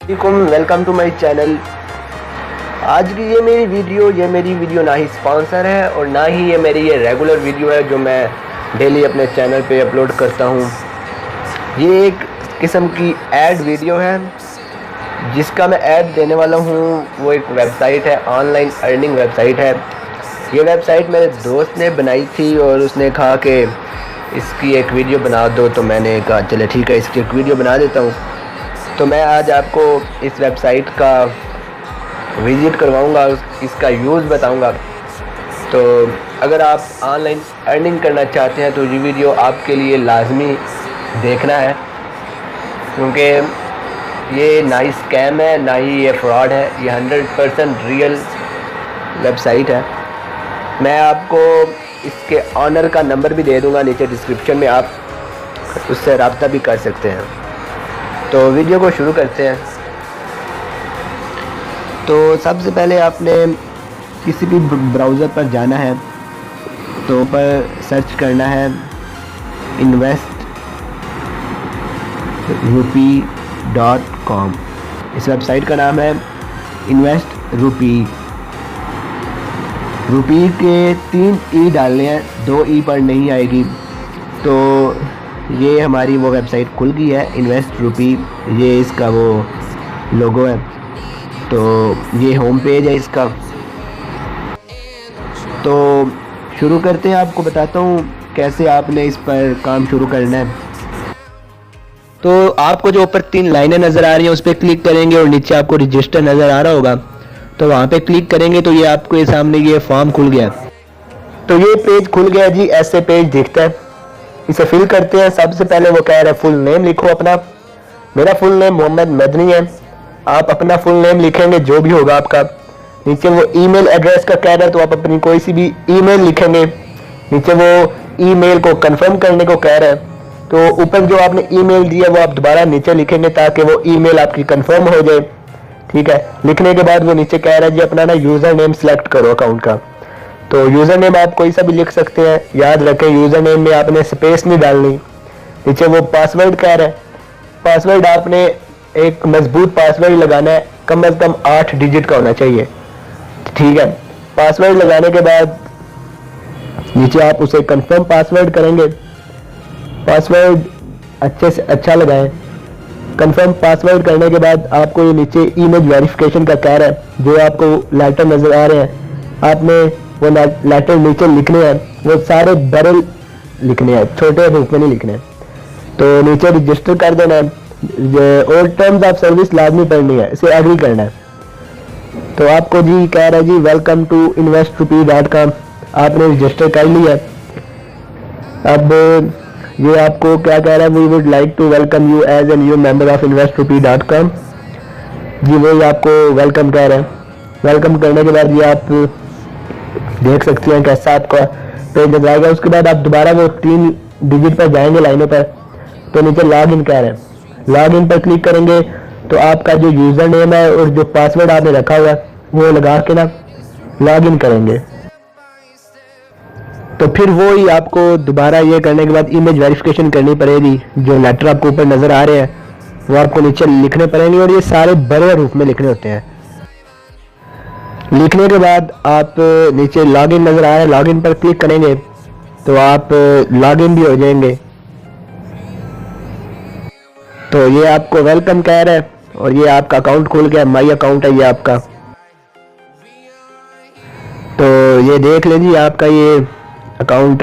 Welcome to my channel. आज की ये मेरी वीडियो ना ही स्पॉन्सर है और ना ही ये मेरी रेगुलर वीडियो है जो मैं डेली अपने चैनल पे अपलोड करता हूँ। ये एक किस्म की ऐड वीडियो है जिसका मैं ऐड देने वाला हूँ। वो एक वेबसाइट है, ऑनलाइन अर्निंग वेबसाइट है। ये वेबसाइट मेरे दोस्त ने बनाई थी और उसने कहा कि इसकी एक वीडियो बना दो, तो मैंने कहा चले ठीक है, इसकी एक वीडियो बना देता हूँ। तो मैं आज आपको इस वेबसाइट का विज़िट करवाऊँगा, इसका यूज़ बताऊँगा। तो अगर आप ऑनलाइन अर्निंग करना चाहते हैं तो ये वीडियो आपके लिए लाजमी देखना है, क्योंकि ये ना ही स्कैम है ना ही ये फ्रॉड है। ये 100% रियल वेबसाइट है। मैं आपको इसके ऑनर का नंबर भी दे दूँगा नीचे डिस्क्रिप्शन में, आप उससे रब्ता भी कर सकते हैं। तो वीडियो को शुरू करते हैं। तो सबसे पहले आपने किसी भी ब्राउज़र पर जाना है, तो ऊपर सर्च करना है investrupee.com। इस वेबसाइट का नाम है इन्वेस्टरूपी। रुपी के 3 ई डालने हैं, 2 ई पर नहीं आएगी। तो ये हमारी वो वेबसाइट खुल गई है, इन्वेस्टरूपी। ये इसका वो लोगो है। तो ये होम पेज है इसका। तो शुरू करते हैं, आपको बताता हूँ कैसे आपने इस पर काम शुरू करना है। तो आपको जो ऊपर 3 लाइनें नज़र आ रही हैं उस पर क्लिक करेंगे और नीचे आपको रजिस्टर नज़र आ रहा होगा, तो वहाँ पे क्लिक करेंगे तो ये आपको ये सामने ये फॉर्म खुल गया। तो ये पेज खुल गया जी, ऐसे पेज दिखता है। इसे फिल करते हैं। सबसे पहले वो कह रहा है फुल नेम लिखो अपना। मेरा फुल नेम मोहम्मद मदनी है। आप अपना फुल नेम लिखेंगे जो भी होगा आपका। नीचे वो ईमेल एड्रेस का कह रहा है, तो आप अपनी कोई सी भी ईमेल लिखेंगे। नीचे वो ईमेल को कंफर्म करने को कह रहा है, तो ऊपर जो आपने ईमेल दिया वो आप दोबारा नीचे लिखेंगे ताकि वो ईमेल आपकी कंफर्म हो जाए। ठीक है, लिखने के बाद वो नीचे कह रहा है जी अपना ना यूज़र नेम सेलेक्ट करो अकाउंट का। तो यूज़र नेम आप कोई सा भी लिख सकते हैं। याद रखें यूज़र नेम में आपने स्पेस नहीं डालनी। नीचे वो पासवर्ड कह रहा है, पासवर्ड आपने एक मजबूत पासवर्ड लगाना है, कम से कम 8 डिजिट का होना चाहिए। ठीक है, पासवर्ड लगाने के बाद नीचे आप उसे कंफर्म पासवर्ड करेंगे। पासवर्ड अच्छे से अच्छा लगाएं। कंफर्म पासवर्ड करने के बाद आपको ये नीचे इमेज वेरिफिकेशन का कह रहा है, जो आपको लेटर नज़र आ रहे हैं, आपने वो लेटर नीचे लिखने हैं। वो सारे बड़े लिखने हैं, छोटे रूप में नहीं लिखने हैं। तो नीचे रजिस्टर कर देना है और टर्म्स ऑफ सर्विस लाजमी पढ़नी है, इसे एग्री करना है। तो आपको जी कह रहा है जी वेलकम टू investrupee.com, आपने रजिस्टर कर लिया। अब ये आपको क्या कह रहा है, we would like to welcome you as a new member of investrupee.com। जी वही आपको वेलकम कह रहे हैं। वेलकम करने के बाद ये आप देख सकते हैं कैसा आपका पेज नजर आएगा। उसके बाद आप दोबारा वो 3 डिजिट पर जाएंगे लाइनों पर, तो नीचे लॉग इन कह रहे हैं। लॉग इन पर क्लिक करेंगे तो आपका जो यूज़र नेम है और जो पासवर्ड आपने रखा हुआ है वो लगा के ना लॉग इन करेंगे। तो फिर वो ही आपको दोबारा ये करने के बाद इमेज वेरिफिकेशन करनी पड़ेगी। जो लेटर आपको ऊपर नज़र आ रहे हैं वो आपको नीचे लिखने पड़ेंगे और ये सारे बड़े रूप में लिखने होते हैं। लिखने के बाद आप नीचे लॉगिन नज़र आ रहा है, लॉगिन पर क्लिक करेंगे तो आप लॉगिन भी हो जाएंगे। तो ये आपको वेलकम कह रहा है और ये आपका अकाउंट खुल गया, माई अकाउंट है ये आपका। तो ये देख लीजिए आपका ये अकाउंट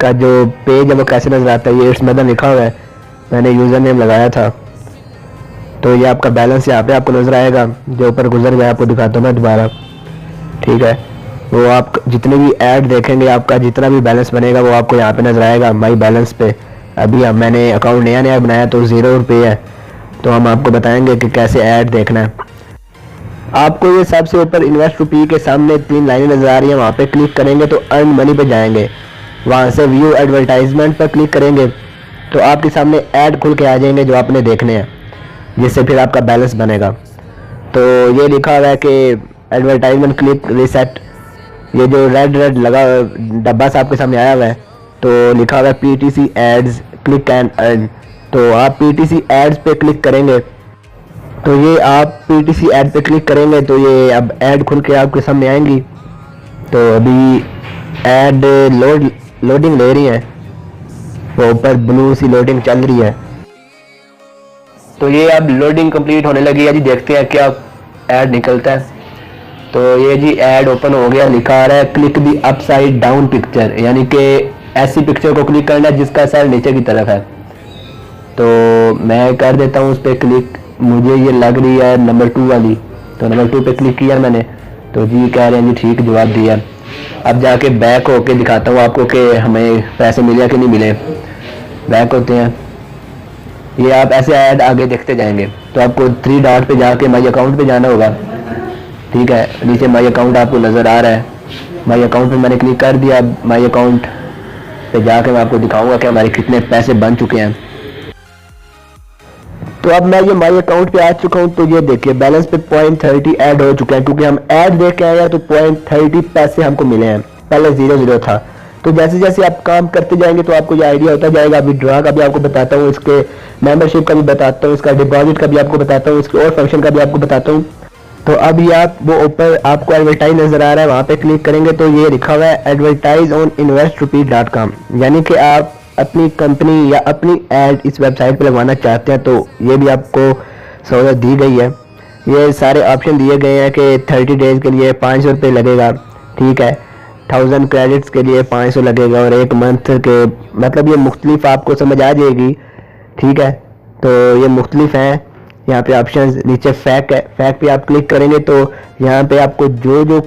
का जो पेज है वो कैसे नज़र आता है। ये इट्स मदन लिखा हुआ है, मैंने यूज़र नेम लगाया था। तो ये आपका बैलेंस यहाँ पे आपको नज़र आएगा, जो ऊपर गुजर गया आपको दिखाता हूँ मैं दोबारा। ठीक है, वो आप जितने भी ऐड देखेंगे आपका जितना भी बैलेंस बनेगा वो आपको यहाँ पे नज़र आएगा माई बैलेंस पे। अभी मैंने अकाउंट नया बनाया तो 0 रुपये है। तो हम आपको बताएंगे कि कैसे ऐड देखना है। आपको ये सबसे ऊपर investrupee के सामने 3 लाइनें नज़र आ रही हैं, वहाँ पे क्लिक करेंगे तो अर्न मनी पे जाएंगे। वहाँ से व्यू एडवर्टाइजमेंट पर क्लिक करेंगे तो आपके सामने ऐड खुल के आ जाएंगे जो आपने देखने हैं, जिससे फिर आपका बैलेंस बनेगा। तो ये लिखा हुआ है कि एडवर्टाइजमेंट क्लिक रीसेट। ये जो रेड लगा डब्बा सा आपके सामने आया हुआ है, तो लिखा हुआ है PTC ads click and earn. तो आप PTC एड्स पे क्लिक करेंगे तो ये आप PTC ऐड पे क्लिक करेंगे तो ये अब ऐड खुल के आपके सामने आएंगी। तो अभी ऐड लोडिंग ले रही है, वो ऊपर ब्लू सी लोडिंग चल रही है। तो ये अब लोडिंग कंप्लीट होने लगी है जी, देखते हैं क्या ऐड निकलता है। तो ये जी ऐड ओपन हो गया, लिखा आ रहा है क्लिक दी अपसाइड डाउन पिक्चर, यानी कि ऐसी पिक्चर को क्लिक करना है जिसका साइड नीचे की तरफ है। तो मैं कर देता हूँ उस पर क्लिक, मुझे ये लग रही है नंबर 2 वाली। तो नंबर 2 पे क्लिक किया मैंने, तो जी कह रहे हैं जी ठीक जवाब दिया। अब जाके बैक होके दिखाता हूँ आपको कि हमें पैसे मिले या कि नहीं मिले। बैक होते हैं, ये आप ऐसे ऐड आगे देखते जाएंगे। तो आपको 3 डॉट पे जाके माई अकाउंट पे जाना होगा, ठीक है। नीचे माई अकाउंट आपको नज़र आ रहा है, माई अकाउंट पे मैंने क्लिक कर दिया। माई अकाउंट पे जाके मैं आपको दिखाऊंगा कि हमारे कितने पैसे बन चुके हैं। तो अब मैं ये माई अकाउंट पे आ चुका हूँ। तो ये देखिए बैलेंस पे 0.30 ऐड हो चुका है, क्योंकि हम ऐड देख के आए हैं तो 0.30 पैसे हमको मिले हैं, पहले 0 था। तो जैसे जैसे आप काम करते जाएंगे तो आपको ये आइडिया होता जाएगा। अभी ड्रा का भी आपको बताता हूँ, इसके मेंबरशिप का भी बताता हूँ, इसका डिपॉजिट का भी आपको बताता हूँ, इसके और फंक्शन का भी आपको बताता हूँ। तो अब ये आप वो ऊपर आपको एडवर्टाइज नजर आ रहा है, वहाँ पे क्लिक करेंगे तो ये लिखा हुआ है एडवर्टाइज ऑन investrepeat.com, यानी कि आप अपनी कंपनी या अपनी ऐड इस वेबसाइट पे लगवाना चाहते हैं तो ये भी आपको सहूलत दी गई है। ये सारे ऑप्शन दिए गए हैं कि 30 डेज के लिए 500 रुपये लगेगा, ठीक है। 1000 क्रेडिट्स के लिए 500 लगेगा, और 1 मंथ के, मतलब ये मुख्तलिफ आपको समझ आ जाएगी, ठीक है। तो ये मुख्तलिफ हैं। यहाँ पे ऑप्शन नीचे फैक है, फैक पे आप क्लिक करेंगे तो यहाँ पे आपको जो जो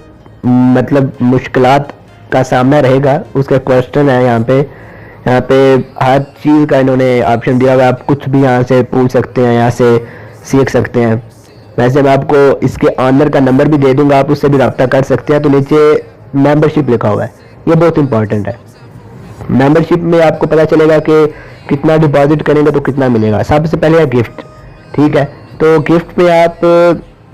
मतलब मुश्किलात का सामना रहेगा उसका क्वेश्चन है। यहाँ पे हर चीज़ का इन्होंने ऑप्शन दिया हुआ है, आप कुछ भी यहाँ से पूछ सकते हैं, यहाँ से सीख सकते हैं। वैसे मैं आपको इसके ऑनर का नंबर भी दे दूंगा, आप उससे भी रब्ता कर सकते हैं। तो नीचे मेंबरशिप लिखा हुआ है, ये बहुत इंपॉर्टेंट है। मेंबरशिप में आपको पता चलेगा कि कितना डिपॉजिट करेंगे तो कितना मिलेगा। सबसे पहले है गिफ्ट, ठीक है। तो गिफ्ट पे आप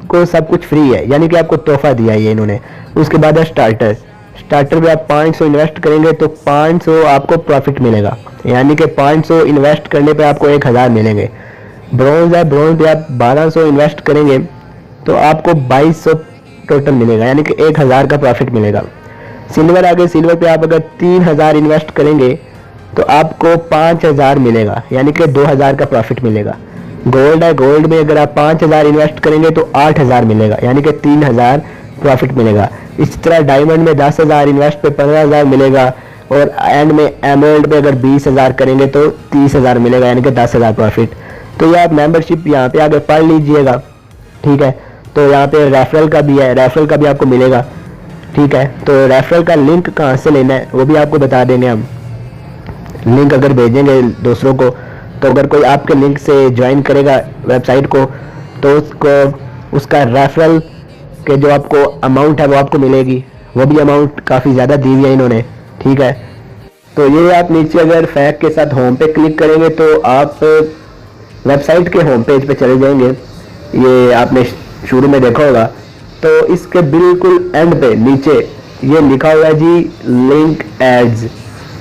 को सब कुछ फ्री है, यानी कि आपको तोहफा दिया है ये इन्होंने। उसके बाद है स्टार्टर, स्टार्टर पे आप 500 इन्वेस्ट करेंगे तो 500 आपको प्रॉफिट मिलेगा, यानी कि 500 इन्वेस्ट करने पे आपको 1000 मिलेंगे। ब्रॉन्ज है, ब्रॉन्ज पे आप 1200 इन्वेस्ट करेंगे तो आपको 2200 टोटल मिलेगा, यानी कि 1000 का प्रॉफिट मिलेगा। सिल्वर आ गए, सिल्वर पे आप अगर 3000 इन्वेस्ट करेंगे तो आपको 5000 मिलेगा, यानी कि 2000 का प्रॉफिट मिलेगा। गोल्ड है, गोल्ड में अगर आप 5000 इन्वेस्ट करेंगे तो 8000 मिलेगा, यानी कि 3000 प्रॉफिट मिलेगा। इसी तरह डायमंड में 10000 इन्वेस्ट पे 15000 मिलेगा, और एंड में एमराल्ड पे अगर 20000 करेंगे तो 30000 मिलेगा, यानी कि 10000 प्रॉफिट। तो ये आप मेंबरशिप यहाँ पे आगे पढ़ लीजिएगा, ठीक है। तो यहाँ पे रेफरल का भी है, रेफरल का भी आपको मिलेगा, ठीक है। तो रेफरल का लिंक कहाँ से लेना है वो भी आपको बता देंगे हम। लिंक अगर भेजेंगे दूसरों को तो अगर कोई आपके लिंक से ज्वाइन करेगा वेबसाइट को तो उसको उसका रेफरल के जो आपको अमाउंट है वो आपको मिलेगी, वो भी अमाउंट काफ़ी ज़्यादा दी हुई है इन्होंने, ठीक है। तो ये आप नीचे अगर फैक के साथ होम पे क्लिक करेंगे तो आप वेबसाइट के होम पेज पे चले जाएंगे। ये आपने शुरू में देखा होगा, तो इसके बिल्कुल एंड पे नीचे ये लिखा हुआ है जी लिंक एड्स,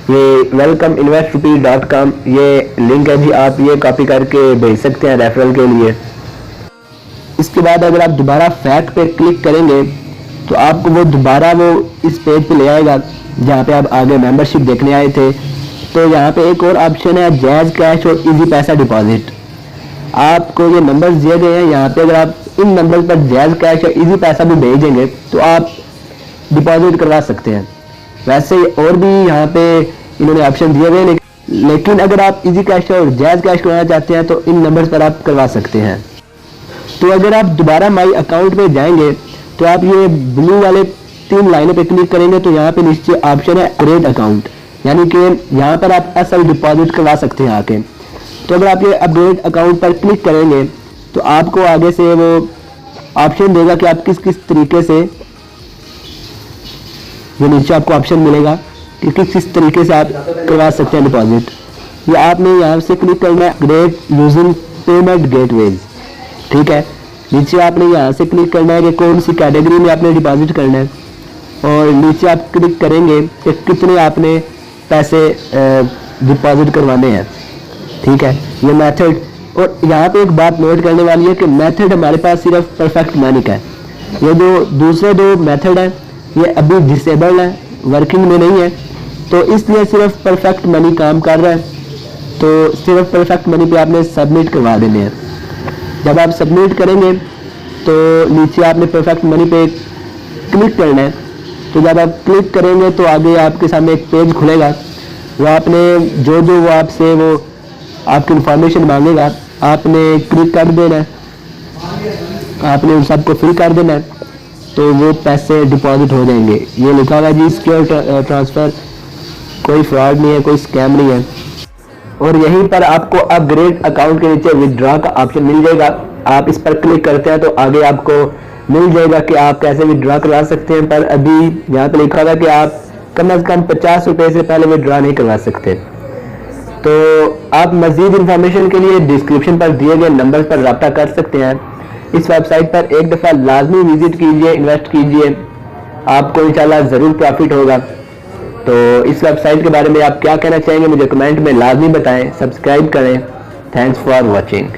ये वेलकम investrepeat.com, ये लिंक है जी, आप ये कॉपी करके भेज सकते हैं रेफरल के लिए। इसके बाद अगर आप दोबारा फैक्ट पे क्लिक करेंगे तो आपको वो दोबारा वो इस पेज पे ले आएगा जहाँ पे आप आगे मेंबरशिप देखने आए थे। तो यहाँ पे एक और ऑप्शन है जैज कैश और इजी पैसा डिपॉजिट। आपको ये नंबर दिए गए हैं, यहाँ पे अगर आप इन नंबर पर जैज कैश या इजी पैसा भी भेजेंगे तो आप डिपॉजिट करवा सकते हैं। वैसे और भी यहाँ पे इन्होंने ऑप्शन दिए हुए हैं, लेकिन अगर आप इजी कैश और जैज कैश करवाना चाहते हैं तो इन नंबर पर आप करवा सकते हैं। तो अगर आप दोबारा माई अकाउंट में जाएंगे तो आप ये ब्लू वाले 3 लाइनों पे क्लिक करेंगे तो यहाँ पे नीचे ऑप्शन है अपग्रेड अकाउंट, यानी कि यहाँ पर आप असल डिपॉजिट करवा सकते हैं आके। तो अगर आप ये अपग्रेड अकाउंट पर क्लिक करेंगे तो आपको आगे से वो ऑप्शन देगा कि आप किस किस तरीके से, ये नीचे आपको ऑप्शन मिलेगा कि किस किस तरीके से आप करवा सकते हैं डिपॉजिट। ये आपने यहाँ से क्लिक करना है अपग्रेड यूजिंग पेमेंट गेटवेज, ठीक है। नीचे आपने यहाँ से क्लिक करना है कि कौन सी कैटेगरी में आपने डिपॉजिट करना है, और नीचे आप क्लिक करेंगे कि कितने आपने पैसे डिपॉजिट करवाने हैं, ठीक है। ये मेथड और यहाँ पे एक बात नोट करने वाली है कि मेथड हमारे पास सिर्फ परफेक्ट मनी का है। ये जो दूसरे दो मेथड हैं ये अभी डिसेबल्ड है, वर्किंग में नहीं है, तो इसलिए सिर्फ परफेक्ट मनी काम कर रहा है। तो सिर्फ परफेक्ट मनी पे आपने सबमिट करवा देने हैं। जब आप सबमिट करेंगे तो नीचे आपने परफेक्ट मनी पे क्लिक करना है। तो जब आप क्लिक करेंगे तो आगे आपके सामने एक पेज खुलेगा, वो आपने जो वो आपसे वो आपकी इंफॉर्मेशन मांगेगा, आपने क्लिक कर देना है, आपने उन सबको फिल कर देना है, तो वो पैसे डिपॉजिट हो जाएंगे। ये लिखा हुआ जी सिक्योर ट्रांसफ़र, कोई फ्रॉड नहीं है, कोई स्कैम नहीं है। और यहीं पर आपको अपग्रेड अकाउंट के नीचे विदड्रॉ का ऑप्शन मिल जाएगा। आप इस पर क्लिक करते हैं तो आगे आपको मिल जाएगा कि आप कैसे विदड्रॉ करवा सकते हैं। पर अभी यहाँ पर लिखा था कि आप कम से कम 50 रुपये से पहले विदड्रॉ नहीं करवा सकते। तो आप मज़ीद इंफॉर्मेशन के लिए डिस्क्रिप्शन पर दिए गए नंबर पर रब्ता कर सकते हैं। इस वेबसाइट पर एक दफ़ा लाजमी विजिट कीजिए, इन्वेस्ट कीजिए, आपको इंशाल्लाह ज़रूर प्रॉफिट होगा। तो इस वेबसाइट के बारे में आप क्या कहना चाहेंगे मुझे कमेंट में लाजमी बताएं। सब्सक्राइब करें। Thanks for watching.